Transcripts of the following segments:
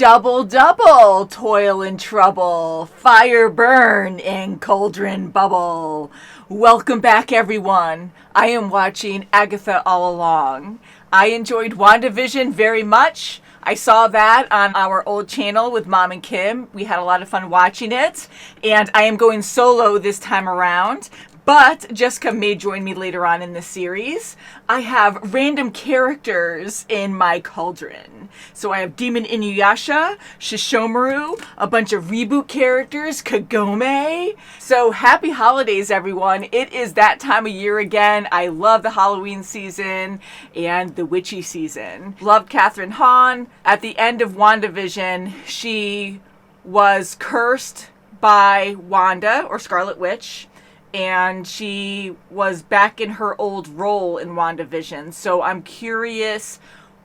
Double, double, toil and trouble, fire burn and cauldron bubble. Welcome back, everyone. I am watching Agatha all along. I enjoyed WandaVision very much. I saw that on our old channel with Mom and Kim. We had a lot of fun watching it. And I am going solo this time around. But Jessica may join me later on in the series. I have random characters in my cauldron. So I have Demon Inuyasha, Shishomaru, a bunch of reboot characters, Kagome. So happy holidays, everyone. It is that time of year again. I love the Halloween season and the witchy season. Love Catherine Hahn. At the end of WandaVision, she was cursed by Wanda, or Scarlet Witch. And she was back in her old role in WandaVision. So I'm curious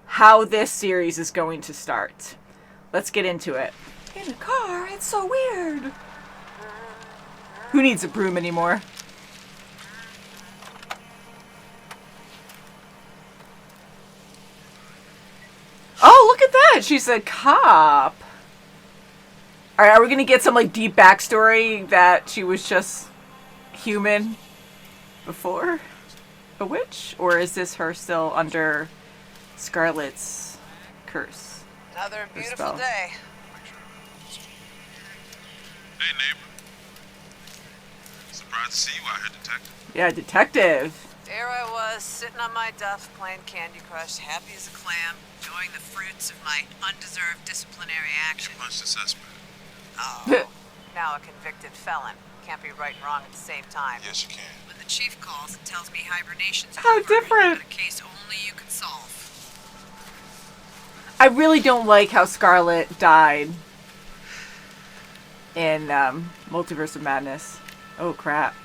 how this series is going to start. Let's get into it. In a car, it's so weird. Who needs a broom anymore? Oh, look at that! She's a cop. Alright, are we gonna get some like deep backstory that she was just human before a witch, or is this her still under Scarlet's curse? Another beautiful day. Hey, neighbor. Surprised to see you out here, detective. Yeah, detective. There I was, sitting on my duff, playing Candy Crush, happy as a clam, enjoying the fruits of my undeserved disciplinary action. You punched the suspect. Oh, now a convicted felon. Can't be right and wrong at the same time. Yes, you can. When the chief calls and tells me hibernation's How over, different. you got a case only you can solve. I really don't like how Scarlet died in Multiverse of Madness. Oh, crap.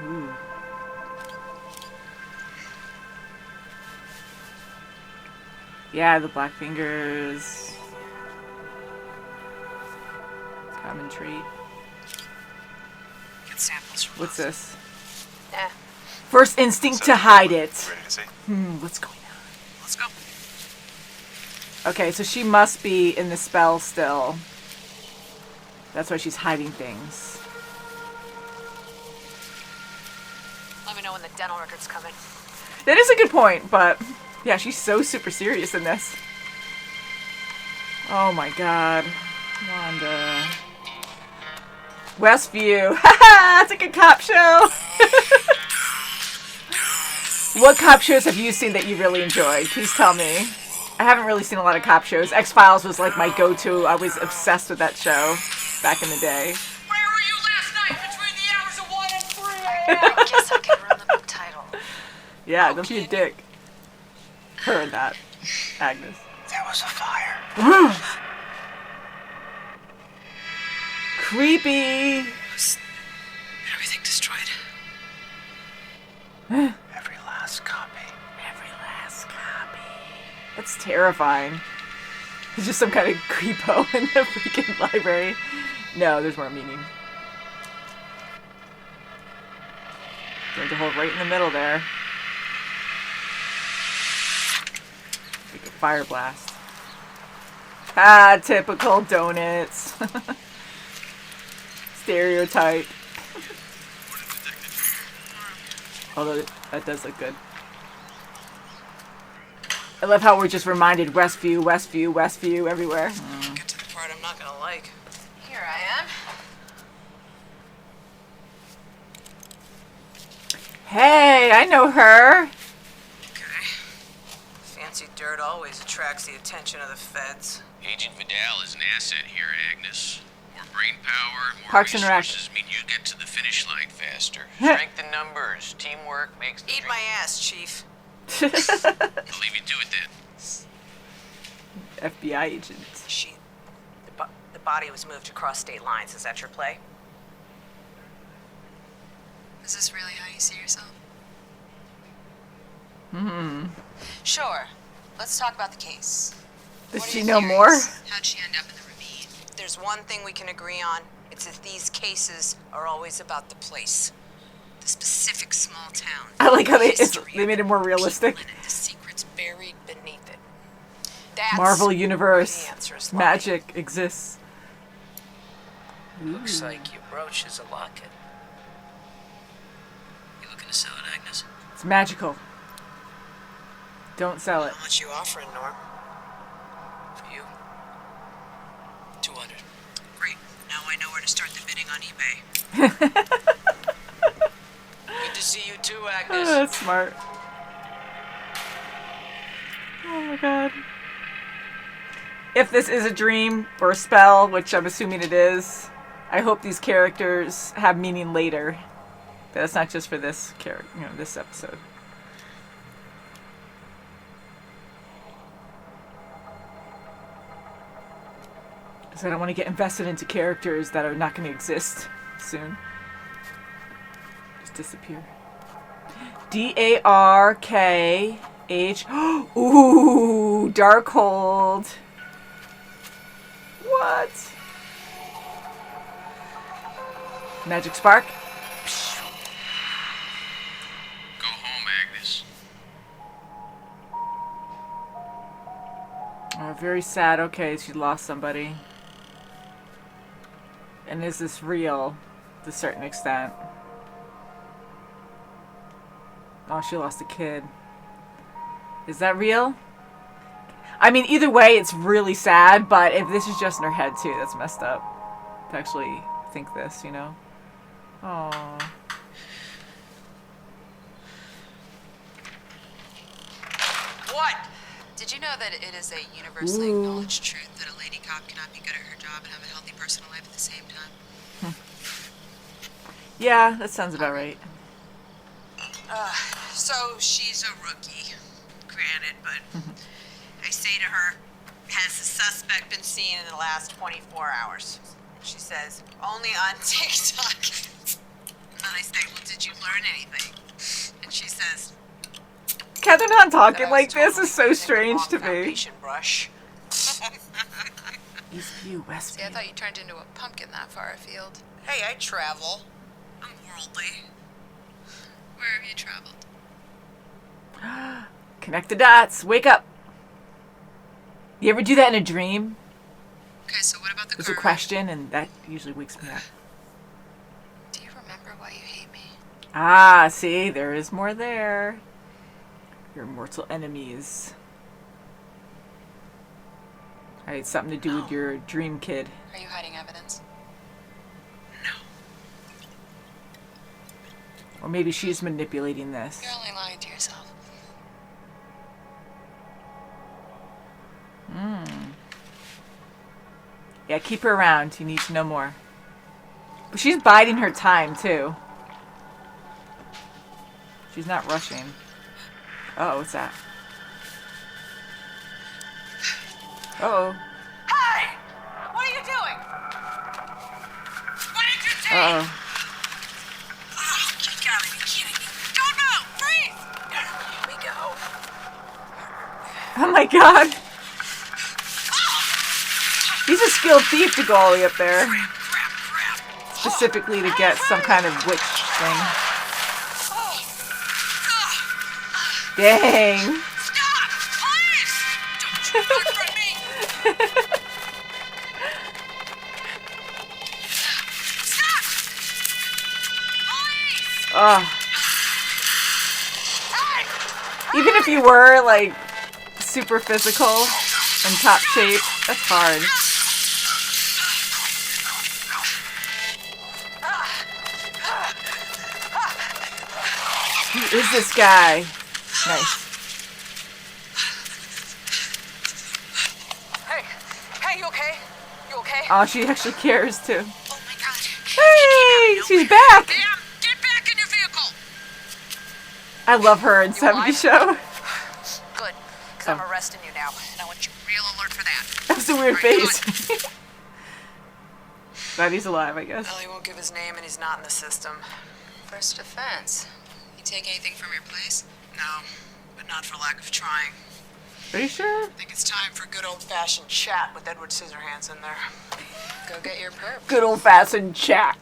Ooh. Yeah, the black fingers. Common trait. Get samples from What's this? Eh, First instinct to hide it. Ready to see? What's going on? let's go. Okay, so she must be in the spell still. That's why she's hiding things. Let me know when the dental record's coming. That is a good point, but yeah, she's so super serious in this. Oh my god. Wanda. Westview. Haha, it's like a cop show. What cop shows have you seen that you really enjoyed? Please tell me. I haven't really seen a lot of cop shows. X-Files was like my go-to. I was obsessed with that show back in the day. Where were you last night between the hours of 1 and 3? I guess I can run the book title. Yeah, don't be a dick. Her and that. Agnes. There was a fire. Creepy. Everything destroyed. Every last copy. Every last copy. That's terrifying. It's just some kind of creepo in the freaking library. No, there's more meaning. Going to hold right in the middle there. Like a fire blast. Ah, typical donuts. Stereotype. Although that does look good. I love how we're just reminded Westview, Westview, Westview everywhere. Get to the part I'm not gonna like. Here I am. Hey, I know her. Okay. Fancy dirt always attracts the attention of the feds. Agent Vidal is an asset here, Agnes. More brain power, more Parks and Rec. resources mean you get to the finish line faster. Strength in numbers, teamwork makes the Eat my ass, Chief. I'll leave you to it then. FBI agent. The body was moved across state lines. Is that your play? Is this really how you see yourself? Sure. Let's talk about the case. Does What are she your know theories? more? How'd she end up in the ravine? There's one thing we can agree on. It's that these cases are always about the place. The specific small town. I like how they History made it more of the realistic. people in it, the secrets buried beneath it. That's Marvel where Universe. the answers lie. Magic exists. Looks like your brooch is a locket. You looking to sell it, Agnes? It's magical. Don't sell it. How much you offering, Norm? For you? 200. Great. Now I know where to start the bidding on eBay. Good to see you too, Oh, Agnes. that's smart. Oh my god. If this is a dream or a spell, which I'm assuming it is, I hope these characters have meaning later. That it's not just for this character, this episode. Because I don't want to get invested into characters that are not going to exist soon. Just disappear. D-A-R-K-H. Ooh, Darkhold. What? Magic Spark. Go home, Agnes. Oh, very sad. Okay, she lost somebody. And is this real to a certain extent? Oh, she lost a kid. Is that real? I mean, either way, it's really sad, but if this is just in her head, too, that's messed up. To actually think this, Oh. What? Did you know that it is a universally acknowledged truth that a lady cop cannot be good at her job and have a healthy personal life at the same time? Yeah, that sounds about right. So she's a rookie, granted, but I say to her, has the suspect been seen in the last 24 hours? She says, only on TikTok. And then I say, well, did you learn anything? And she says, Catherine Hahn talking "That I was like this totally is so using the strange wrong to me. foundation brush." Eastview, See, I Westview. thought you turned into a pumpkin that far afield. Hey, I travel. I'm worldly. Where have you traveled? Connect the dots. Wake up. You ever do that in a dream? Okay, so what about the There's a car? question, and that usually wakes me up. Do you remember why you hate me? Ah, see, there is more there. Your mortal enemies. I had something to do with your dream kid. Are you hiding evidence? Or maybe she's manipulating this. You're only lying to yourself. Yeah, keep her around. You need to know more. But she's biding her time, too. She's not rushing. Uh-oh, what's that? Uh-oh. Hey! What are you doing? What did you take? Uh-oh. Oh, you gotta be kidding me. Don't move! Freeze! Here we go. Oh my god. He's a skilled thief to go all the way up there. Crap. Specifically to get some kind of witch thing. Dang. Stop! Please! Don't you run from me! Stop! Police! Ugh. Hey! Even if you were, like, super physical and top shape, that's hard. Who is this guy? Nice. Hey, you okay? You okay? Oh, she actually cares, too. Oh my god. Hey, she's back! Damn! Get back in your vehicle! I love her in 70 alive? Show. Good, because I'm arresting you now, and I want you real alert for that. That was a weird Are you face. Glad he's alive, I guess. Well, he won't give his name, and he's not in the system. First offense. You take anything from your place? No, but not for lack of trying. Are you sure? I think it's time for a good old-fashioned chat with Edward Scissorhands in there. Go get your perp. Good old-fashioned chat.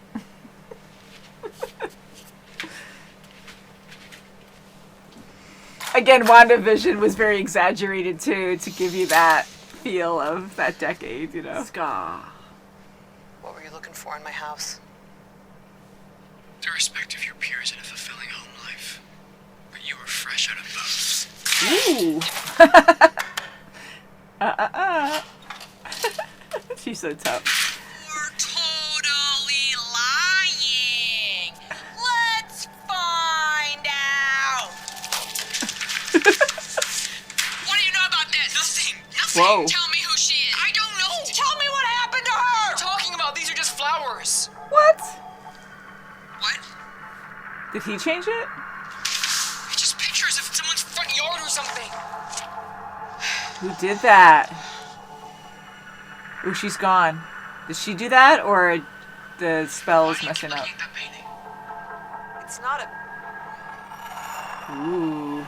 Again, WandaVision was very exaggerated, too, to give you that feel of that decade, you know. Ska. What were you looking for in my house? The respect of your peers and a fulfilling home life. But you were fresh out of both. She's so tough. You're totally lying. Let's find out. What do you know about this? Nothing. Whoa. Tell me who she is. I don't know. Tell me what happened to her. Talking about these are just flowers. What? What? Did he change it? Just pictures of someone's front yard or something. Who did that? Oh, she's gone. Did she do that, or the spell is messing up? That painting. It's not a... Ooh.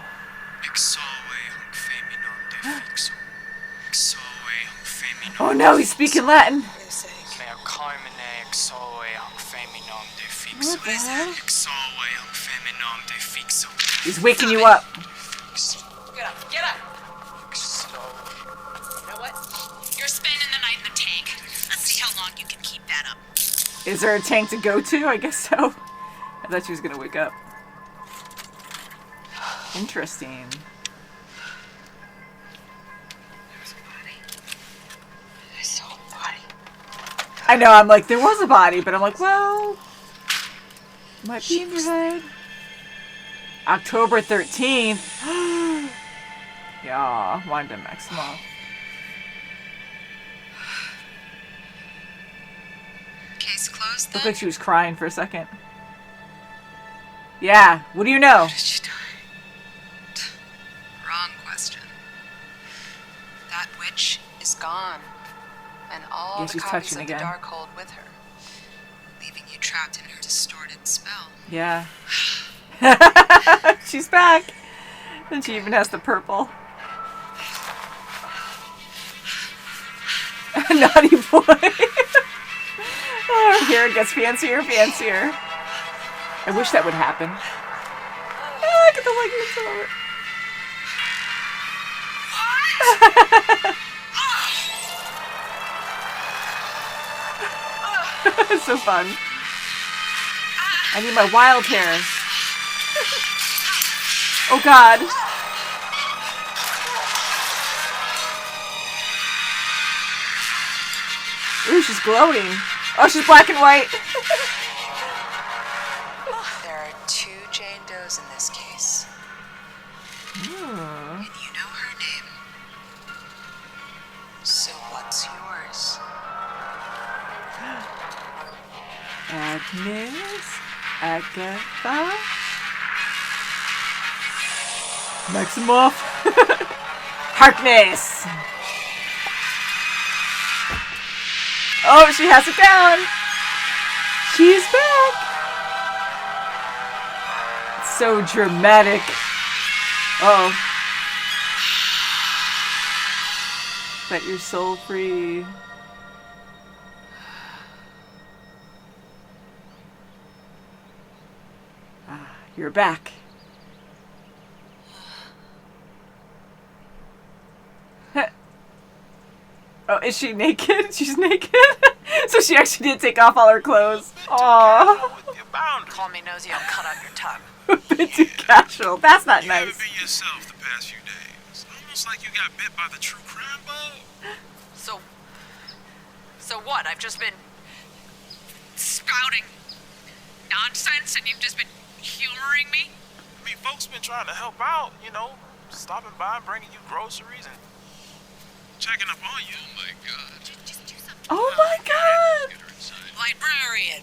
Oh no, he's speaking Latin. What are you saying? What the hell? He's waking you up. Get up. Get up. You know what? You're spending the night in the tank. Let's see how long you can keep that up. Is there a tank to go to? I guess so. I thought she was gonna wake up. Interesting. There's a body. I saw a body. I know, I'm like, there was a body, but I'm like, well, might be in your head. October 13th. Yeah, Wanda Maximoff. Case closed Looked then? like she was crying for a second. Yeah, what do you know? Did she die? Wrong question. That witch is gone. And all Yeah, the she's copies touching of the again. Darkhold with her. Leaving you trapped in her distorted spell. Yeah. She's back. And she even has the purple. Naughty boy. Oh, here it gets fancier and fancier. I wish that would happen. Oh, look at the leggings over it. It's so fun. I need my wild hair. Oh God. Ooh, she's glowing. Oh, she's black and white. There are 2 Jane Does in this case. And you know her name. So what's yours? Agnes, Agatha, Maximoff, Harkness. Oh, she has it down. She's back. It's so dramatic. Uh-oh. Set your soul free. You're back. Oh, is she naked? She's naked? So she actually did take off all her clothes. Aww. You're bound. Call me nosy, I'll cut out your tongue. A bit too casual. That's not You nice. haven't been yourself the past few days. Almost like you got bit by the true crime bug. So what? I've just been spouting nonsense and you've just been humoring me? I mean, folks been trying to help out, you know, stopping by, bringing you groceries and checking up on you. Oh my God. Just do something. Oh my God. Get her inside. Librarian,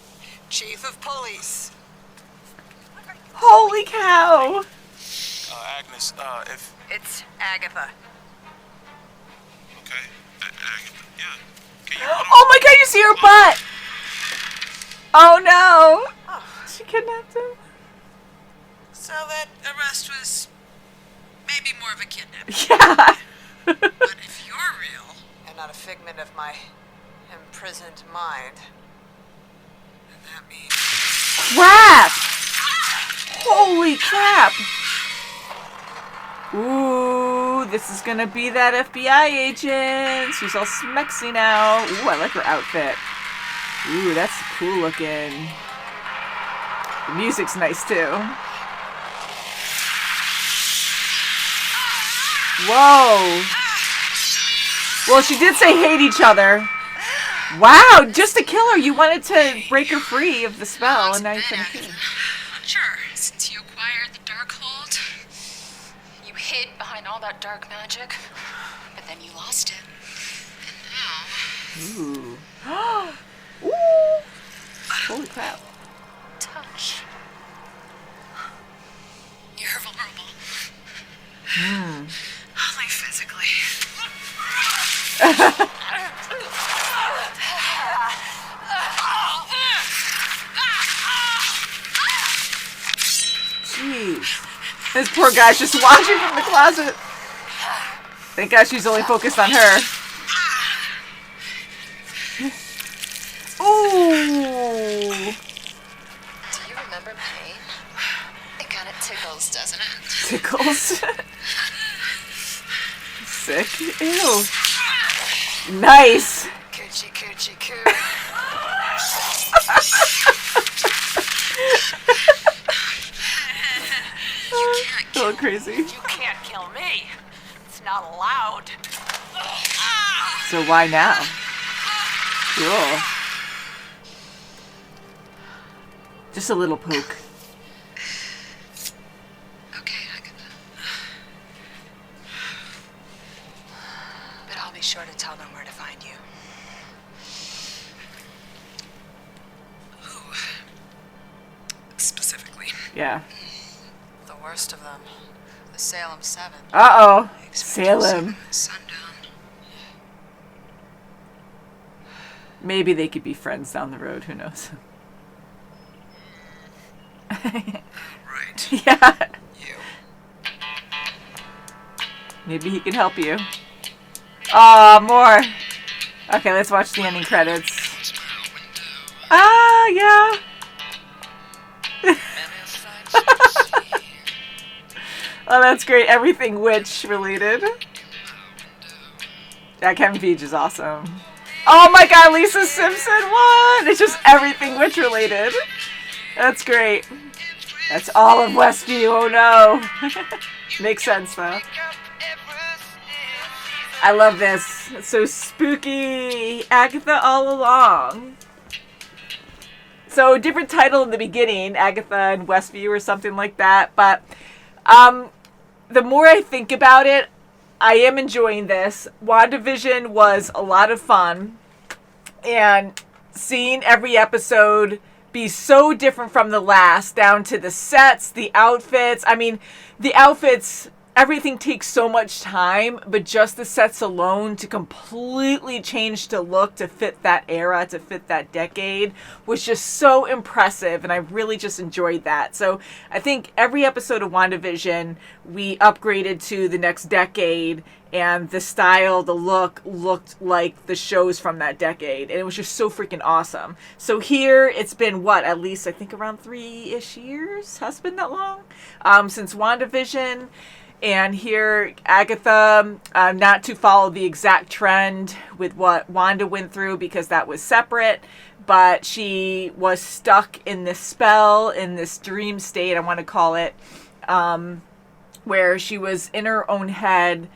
chief of police. Holy cow. Agnes, if... It's Agatha. Okay. Agatha, yeah. Can you Oh my God, you see her butt. Oh no. Oh, She kidnapped him. so that arrest was maybe more of a kidnapping. Yeah. But if you're real and not a figment of my imprisoned mind, then that means... Crap. Holy crap. Ooh, this is gonna be that FBI agent. She's all smexy now. Ooh, I like her outfit. Ooh, that's cool looking. The music's nice too. Whoa. Well, she did say hate each other. Wow, just to kill her. You wanted to break her free of the spell, and now you're gonna kill her. Sure, since you acquired the Darkhold, you hid behind all that dark magic, but then you lost it. And now... Ooh. Ooh. Holy crap. Touch. You're vulnerable. Only physically. Jeez. This poor guy's just watching from the closet. Thank God she's only focused on her. Ooh. Do you remember pain? It kind of tickles, doesn't it? Tickles. Sick. Ew. Nice. Coochie, coochie, coo. Oh, crazy. You can't kill me. It's not allowed. So why now? Cool. Just a little poke. Okay, Agatha. But I'll be sure to tell them where to find you. Who? Specifically. Yeah. The worst of them. The Salem 7. Uh-oh. I expect to see Salem. them at sundown. Maybe they could be friends down the road. Who knows? Right. Yeah. You. Maybe he can help you. Aw, more. Okay, let's watch the ending credits. Ah, yeah. Oh, that's great. Everything witch related. Yeah, Kevin Feige is awesome. Oh my God, Lisa Simpson, what? It's just everything witch related. That's great. That's all of Westview, oh no. Makes sense though. I love this. It's so spooky. Agatha all along. So different title in the beginning, Agatha and Westview or something like that. But the more I think about it, I am enjoying this. WandaVision was a lot of fun. And seeing every episode be so different from the last, down to the sets, the outfits. I mean, the outfits, everything takes so much time, but just the sets alone to completely change the look to fit that era, to fit that decade, was just so impressive, and I really just enjoyed that. So I think every episode of WandaVision, we upgraded to the next decade, and the style, the look looked like the shows from that decade, and it was just so freaking awesome. So here, it's been, what, at least, I think around 3-ish years? Has it been that long? Since WandaVision. And here, Agatha, not to follow the exact trend with what Wanda went through because that was separate, but she was stuck in this spell, in this dream state, I want to call it, where she was in her own head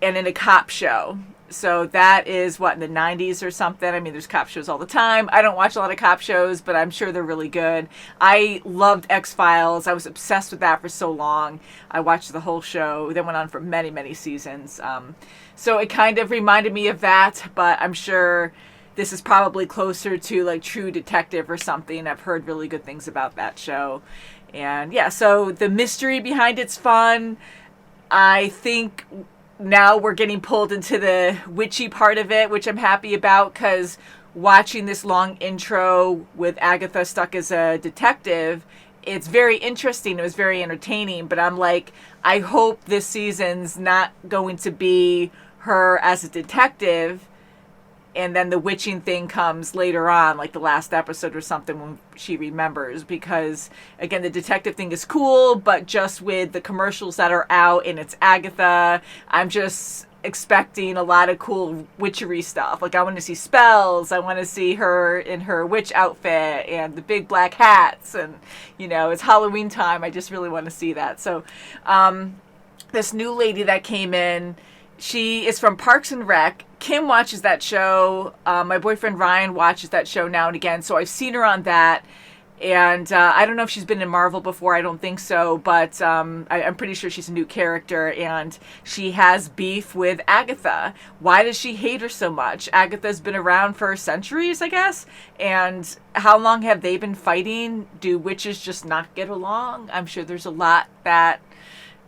and in a cop show. So that is, what, in the 90s or something? I mean, there's cop shows all the time. I don't watch a lot of cop shows, but I'm sure they're really good. I loved X-Files. I was obsessed with that for so long. I watched the whole show. That went on for many, many seasons. So it kind of reminded me of that, but I'm sure this is probably closer to like True Detective or something. I've heard really good things about that show. And yeah, so the mystery behind it's fun. I think now we're getting pulled into the witchy part of it, which I'm happy about, because watching this long intro with Agatha stuck as a detective, it's very interesting. It was very entertaining, but I'm like, I hope this season's not going to be her as a detective And then the witching thing comes later on, like the last episode or something, when she remembers. Because, again, the detective thing is cool, but just with the commercials that are out and it's Agatha, I'm just expecting a lot of cool witchery stuff. Like, I want to see spells. I want to see her in her witch outfit and the big black hats. And, you know, it's Halloween time. I just really want to see that. So, this new lady that came in, she is from Parks and Rec. Kim watches that show. My boyfriend Ryan watches that show now and again. So I've seen her on that. And I don't know if she's been in Marvel before. I don't think so. But I'm pretty sure she's a new character. And she has beef with Agatha. Why does she hate her so much? Agatha's been around for centuries, I guess. And how long have they been fighting? Do witches just not get along? I'm sure there's a lot that...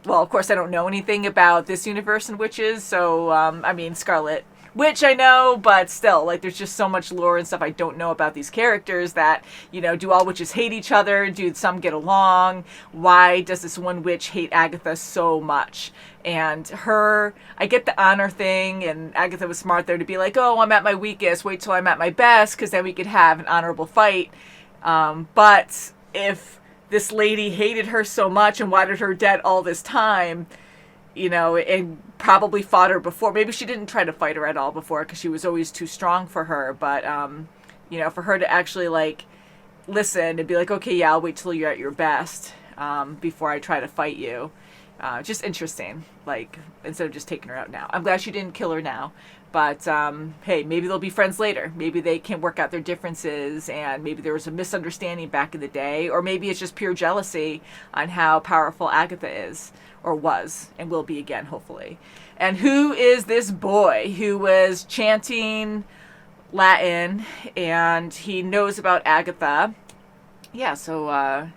Well, of course, I don't know anything about this universe and witches, so, I mean, Scarlet Witch I know, but still, like, there's just so much lore and stuff I don't know about these characters that, you know, do all witches hate each other? Do some get along? Why does this one witch hate Agatha so much? And her, I get the honor thing, and Agatha was smart there to be like, oh, I'm at my weakest, wait till I'm at my best, because then we could have an honorable fight. But if this lady hated her so much and wanted her dead all this time, you know, and probably fought her before. Maybe she didn't try to fight her at all before because she was always too strong for her. But, you know, for her to actually, like, listen and be like, okay, yeah, I'll wait till you're at your best before I try to fight you. Just interesting, like, instead of just taking her out now. I'm glad she didn't kill her now. But, hey, maybe they'll be friends later. Maybe they can work out their differences, and maybe there was a misunderstanding back in the day, or maybe it's just pure jealousy on how powerful Agatha is, or was, and will be again, hopefully. And who is this boy who was chanting Latin, and he knows about Agatha? Yeah, so,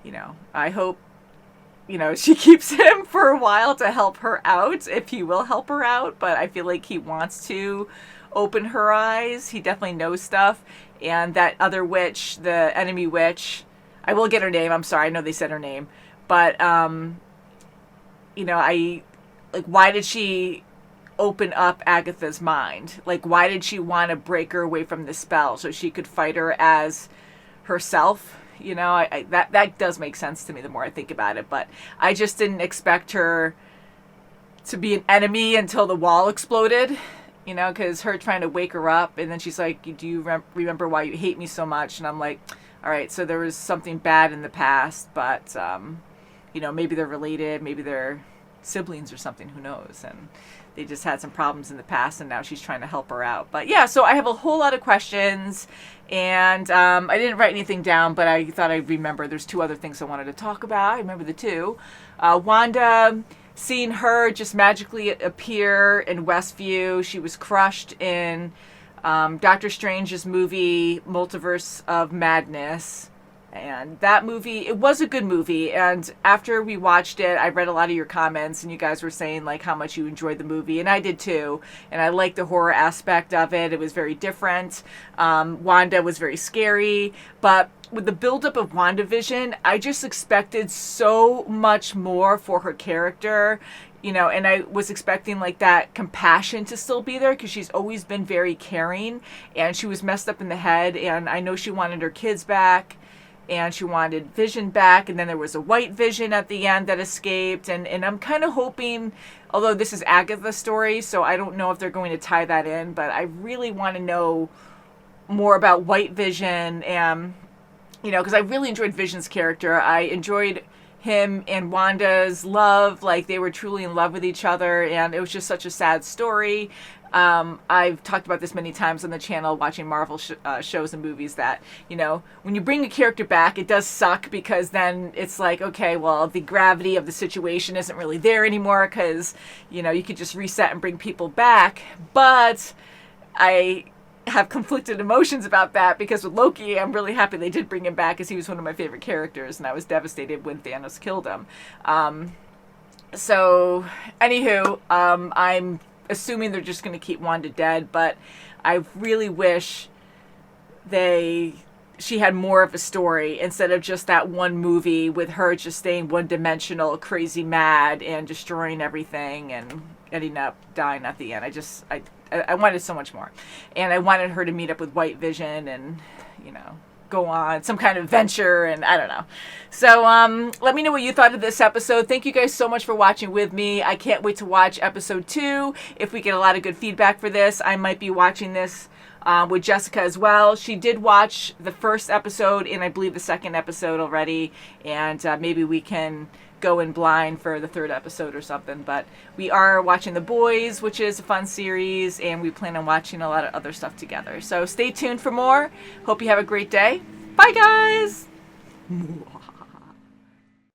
you know, I hope, you know, she keeps him for a while to help her out, if he will help her out, but I feel like he wants to open her eyes. He definitely knows stuff. And that other witch, the enemy witch, I will get her name, I'm sorry, I know they said her name, but, you know, like, why did she open up Agatha's mind? Like, why did she want to break her away from the spell so she could fight her as herself? You know, that does make sense to me the more I think about it. But I just didn't expect her to be an enemy until the wall exploded. You know, because her trying to wake her up. And then she's like, do you remember why you hate me so much? And I'm like, all right, so there was something bad in the past. But, you know, maybe they're related. Maybe they're siblings or something. Who knows? And they just had some problems in the past. And now she's trying to help her out. But, yeah, so I have a whole lot of questions. And I didn't write anything down, but I thought I'd remember. There's two other things I wanted to talk about. I remember the two. Wanda, seeing her just magically appear in Westview. She was crushed in Doctor Strange's movie, Multiverse of Madness. And that movie, it was a good movie. And after we watched it, I read a lot of your comments, and you guys were saying, like, how much you enjoyed the movie. And I did too. And I liked the horror aspect of it. It was very different. Wanda was very scary. But with the buildup of WandaVision, I just expected so much more for her character. You know, and I was expecting, like, that compassion to still be there, because she's always been very caring. And she was messed up in the head. And I know she wanted her kids back. And she wanted Vision back, and then there was a white Vision at the end that escaped, and I'm kind of hoping, although this is Agatha's story, so I don't know if they're going to tie that in, but I really want to know more about white Vision, and, you know, because I really enjoyed Vision's character. I enjoyed him and Wanda's love, like, they were truly in love with each other, and it was just such a sad story. I've talked about this many times on the channel, watching Marvel shows and movies, that, you know, when you bring a character back, it does suck, because then it's like, okay, well, the gravity of the situation isn't really there anymore, because, you know, you could just reset and bring people back. But I have conflicted emotions about that, because with Loki, I'm really happy they did bring him back, because he was one of my favorite characters, and I was devastated when Thanos killed him. So, anywho, I'm assuming they're just going to keep Wanda dead, but I really wish she had more of a story, instead of just that one movie with her just staying one-dimensional, crazy mad, and destroying everything, and ending up dying at the end. I wanted so much more. And I wanted her to meet up with White Vision and, you know, go on some kind of venture, and I don't know. So let me know what you thought of this episode. Thank you guys so much for watching with me. I can't wait to watch episode 2. If we get a lot of good feedback for this, I might be watching this with Jessica as well. She did watch the first episode and I believe the second episode already, and maybe we can go in blind for the third episode or something. But we are watching The Boys, which is a fun series, and we plan on watching a lot of other stuff together. So stay tuned for more. Hope you have a great day. Bye, guys!